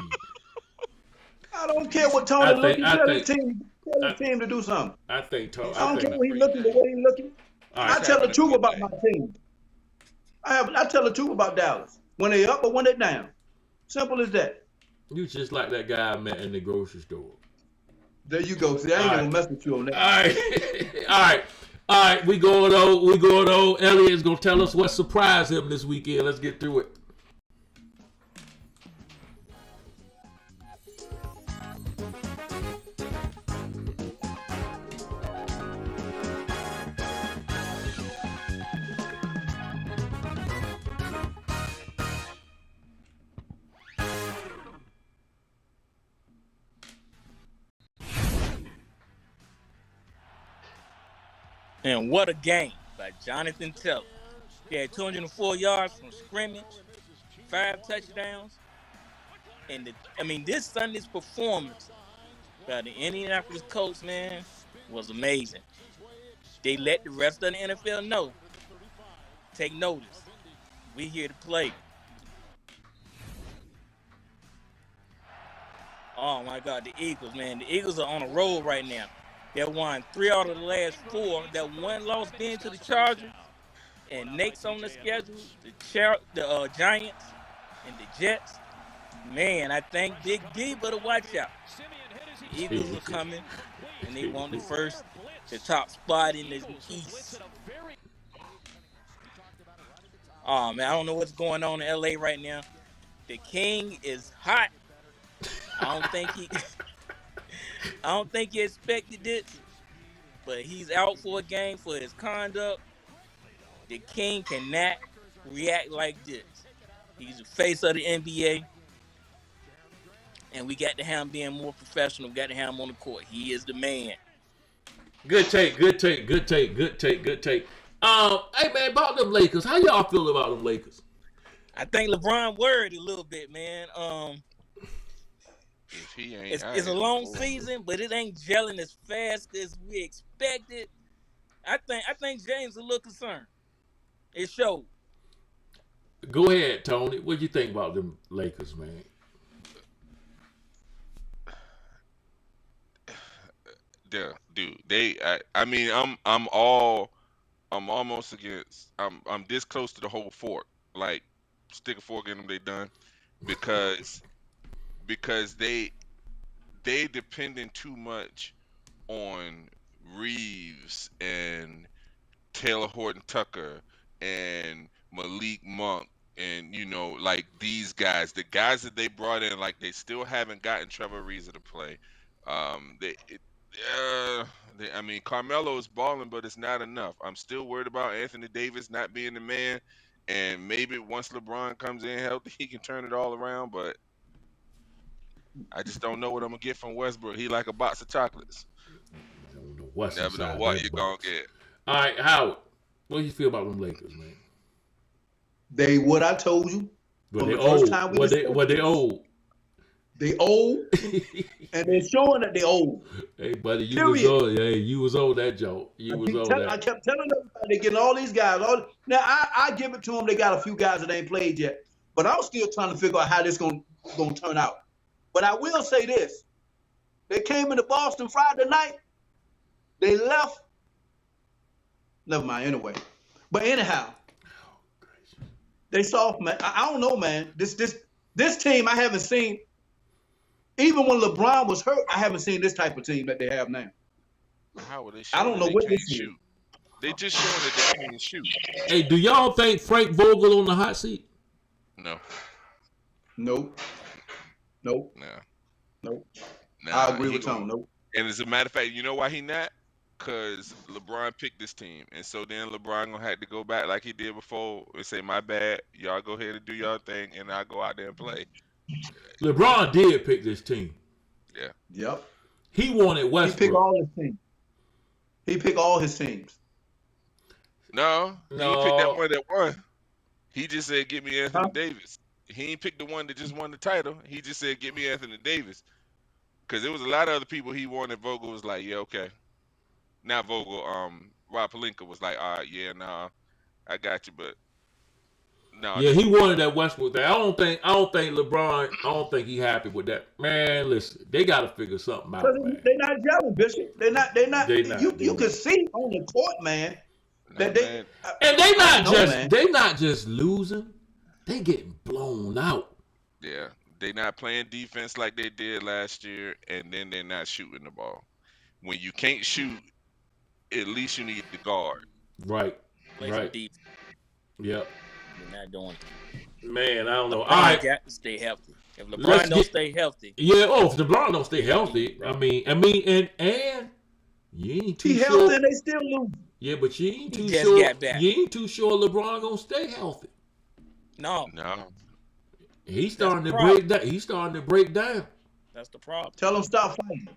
I don't care what Tony looking. Tell his team to do something. I think Tony. I don't care what he's looking, the way he's looking. Right, I tell the truth about my team. I tell the truth about Dallas. When they up or when they down. Simple as that. You just like that guy I met in the grocery store. There you go. See, I ain't gonna mess with you on that. All right. We going on. Elliot's gonna tell us what surprised him this weekend. Let's get through it. And what a game by Jonathan Taylor. He had 204 yards from scrimmage, 5 touchdowns. And this Sunday's performance by the Indianapolis Colts, man, was amazing. They let the rest of the NFL know. Take notice. We here to play. Oh, my God, the Eagles, man. The Eagles are on a roll right now. They won 3 out of the last 4. That one loss being to the Chargers. And next on the schedule, the Giants and the Jets. Man, I think Big D better watch out. The Eagles are coming, and they want the top spot in the East. Oh, man, I don't know what's going on in L.A. right now. The King is hot. I don't think he expected this, but he's out for a game for his conduct. The King cannot react like this. He's the face of the NBA, and we got to have him being more professional. We got to have him on the court. He is the man. Good take. Hey man, about them Lakers. How y'all feel about them Lakers? I think LeBron worried a little bit, man. If he ain't, It's a long season, but it ain't gelling as fast as we expected. I think James is a little concerned. It showed. Go ahead, Tony. What do you think about them Lakers, man? Yeah, dude. I'm almost against. I'm this close to the whole fork. Like, stick a fork in them, they done. Because they depending too much on Reeves and Taylor Horton Tucker and Malik Monk and like these guys, the guys that they brought in, like they still haven't gotten Trevor Ariza to play. I mean, Carmelo is balling, but it's not enough. I'm still worried about Anthony Davis not being the man, and maybe once LeBron comes in healthy, he can turn it all around. But I just don't know what I'm gonna get from Westbrook. He like a box of chocolates. I don't know what's Never know inside what that you're box. gonna get. All right, Howard. What do you feel about them Lakers, man? They what I told you. Well, from they the first old. time we Well, discussed they old. They old, and they're showing that they old. Hey, buddy, you Period. was old. Hey, you was old that joke. You was old I that. kept telling them they're getting all these guys. Now I give it to them. They got a few guys that ain't played yet, but I'm still trying to figure out how this gonna turn out. But I will say this: they came into Boston Friday night. They left. Never mind. Anyway, but anyhow, they soft, man. I don't know, man. This team I haven't seen. Even when LeBron was hurt, I haven't seen this type of team that they have now. How are they? I don't know what they this is. shoot. They just showing that they can't shoot. Hey, do y'all think Frank Vogel on the hot seat? No. Nope. Nope. No. Nope. Nah, I agree with Tom. Nope. And as a matter of fact, you know why he not? Because LeBron picked this team. And so then LeBron going to have to go back like he did before and say, my bad, y'all go ahead and do y'all thing, and I'll go out there and play. LeBron did pick this team. Yeah. Yep. He wanted Westbrook. He picked all his teams. He picked all his teams. No. He picked that one that won. He just said, get me Anthony Davis. He ain't picked the one that just won the title. He just said, get me Anthony Davis. Because there was a lot of other people he wanted. Vogel was like, yeah, okay. Not Vogel. Rob Pelinka was like, all right, yeah, nah, I got you, but no. Yeah, he wanted that Westbrook thing. I don't think LeBron. I don't think he happy with that. Man, listen, they got to figure something out, man. They're not gelling, Bishop. They're not. You can see on the court, man. That they and they not just losing. They getting blown out. Yeah, they not playing defense like they did last year, and then they're not shooting the ball. When you can't shoot, at least you need the guard. Right. Play right. Deep. Yep. They're not doing it. Man, I don't know. LeBron All right. got to stay healthy. If LeBron don't stay healthy. Yeah, if LeBron don't stay healthy, I mean, and you ain't too he sure. healthy and they still lose. Yeah, but you ain't too just sure. got back. You ain't too sure LeBron gonna stay healthy. No. He's starting to break down. He's starting to break down. That's the problem. Tell him stop fighting.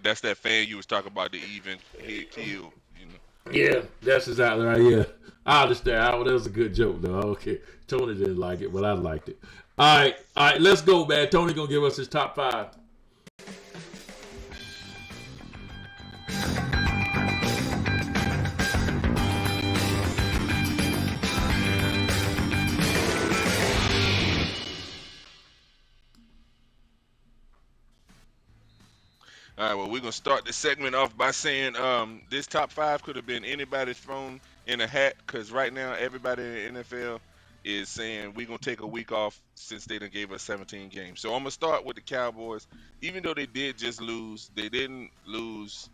That's that fan you was talking about, the even head kill. Yeah, that's exactly right. Yeah, I understand. That was a good joke, though. Okay, Tony didn't like it, but I liked it. All right, let's go, man. Tony gonna give us his top 5. All right, well, we're going to start the segment off by saying this top 5 could have been anybody thrown in a hat, because right now everybody in the NFL is saying we're going to take a week off since they done gave us 17 games. So I'm going to start with the Cowboys. Even though they did just lose, they didn't lose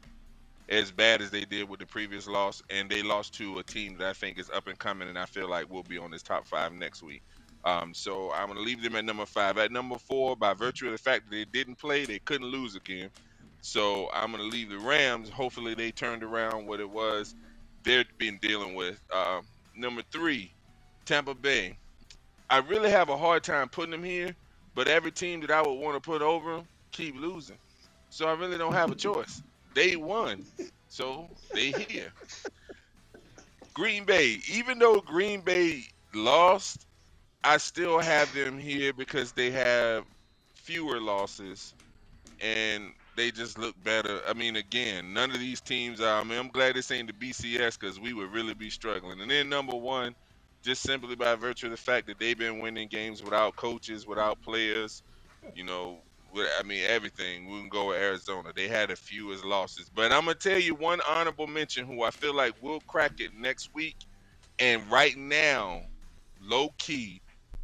as bad as they did with the previous loss, and they lost to a team that I think is up and coming, and I feel like will be on this top 5 next week. So I'm going to leave them at number 5. At number 4, by virtue of the fact that they didn't play, they couldn't lose again. So I'm going to leave the Rams. Hopefully they turned around what it was they've been dealing with. Number 3, Tampa Bay. I really have a hard time putting them here, but every team that I would want to put over them keep losing. So I really don't have a choice. They won, so they here. Green Bay, even though Green Bay lost, I still have them here because they have fewer losses and they just look better. I mean, again, none of these teams are. I mean, I'm glad this ain't the BCS because we would really be struggling. And then number one, just simply by virtue of the fact that they've been winning games without coaches, without players, you know, I mean, everything. We can go with Arizona. They had the fewest losses. But I'm going to tell you one honorable mention who I feel like will crack it next week. And right now, low key,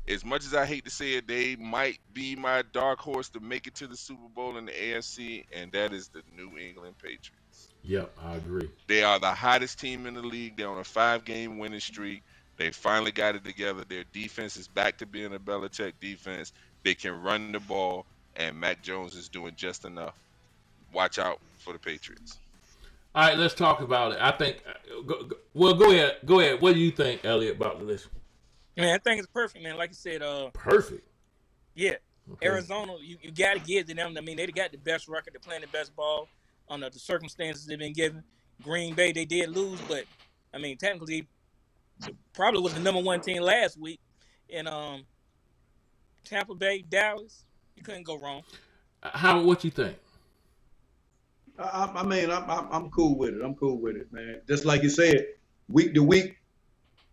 as much as I hate to say it, they might be my dark horse to make it to the Super Bowl in the AFC, and that is the New England Patriots. Yep, I agree. They are the hottest team in the league. They're on a 5-game winning streak. They finally got it together. Their defense is back to being a Belichick defense. They can run the ball, and Mac Jones is doing just enough. Watch out for the Patriots. All right, let's talk about it. I think, go ahead. Go ahead. What do you think, Elliot, about this? Man, I think it's perfect, man. Like you said, Perfect. Yeah. Okay. Arizona, you got to give to them. I mean, they got the best record. They're playing the best ball under the circumstances they've been given. Green Bay, they did lose, but, I mean, technically, probably was the number one team last week. And Tampa Bay, Dallas, you couldn't go wrong. Howard, what you think? I mean, I'm cool with it. I'm cool with it, man. Just like you said, week to week,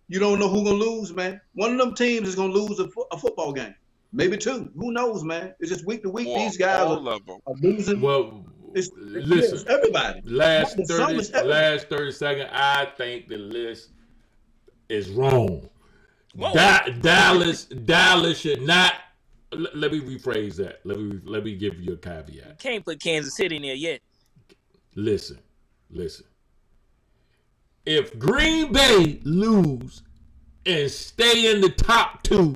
you don't know who's going to lose, man. One of them teams is going to lose a football game. Maybe two. Who knows, man? It's just week to week. These guys are losing. Well, listen, it's everybody. Last 30 seconds, I think the list is wrong. Dallas should not. Let me rephrase that. Let me give you a caveat. You can't put Kansas City in there yet. Listen. If Green Bay lose and stay in the top two,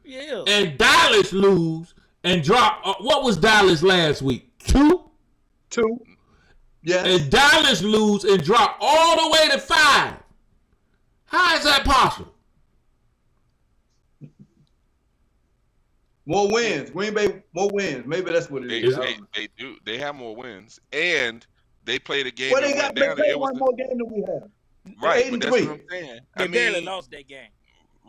yeah, and Dallas lose and drop, what was Dallas last week? Two. Yes. And Dallas lose and drop all the way to 5. How is that possible? More wins. Green Bay, more wins. Maybe that's what it is. They do. They have more wins. And they played a game Well, that they went got down. one more game than we have. Right, but that's what I'm saying. They barely lost that game.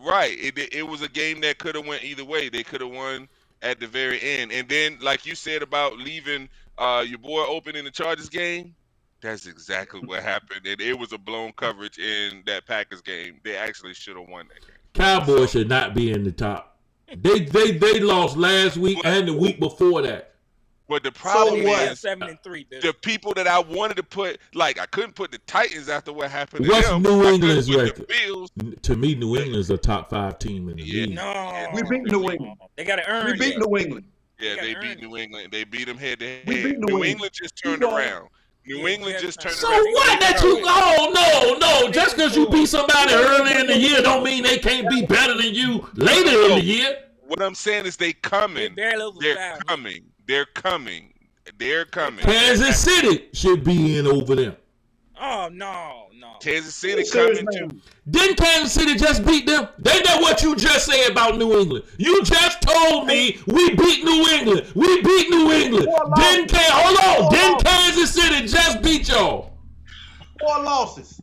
Right. It was a game that could have went either way. They could have won at the very end. And then, like you said about leaving your boy open in the Chargers game, that's exactly what happened. And it was a blown coverage in that Packers game. They actually should have won that game. Cowboys should not be in the top. They lost last week and the week before that. But the problem is 7-3. the people that I wanted to put, like I couldn't put the Titans after what happened to What's them. New England's record? Bills. To me, New England's a top 5 team in the league. No, we beat New England. They got to earn. We beat New England. Yeah, they beat New England. They beat them head to head. We beat New England just turned around. New England just turned So around. what that you? Oh no! Just because you beat somebody early in the year, don't mean they can't be better than you later in the year. What I'm saying is they coming. They're coming. They're coming. They're coming. Kansas City should be in over them. Oh no. Kansas City coming too. Didn't Kansas City just beat them? They know what you just said about New England. You just told me we beat New England. We beat New England. Didn't Kansas City just beat y'all? 4 losses.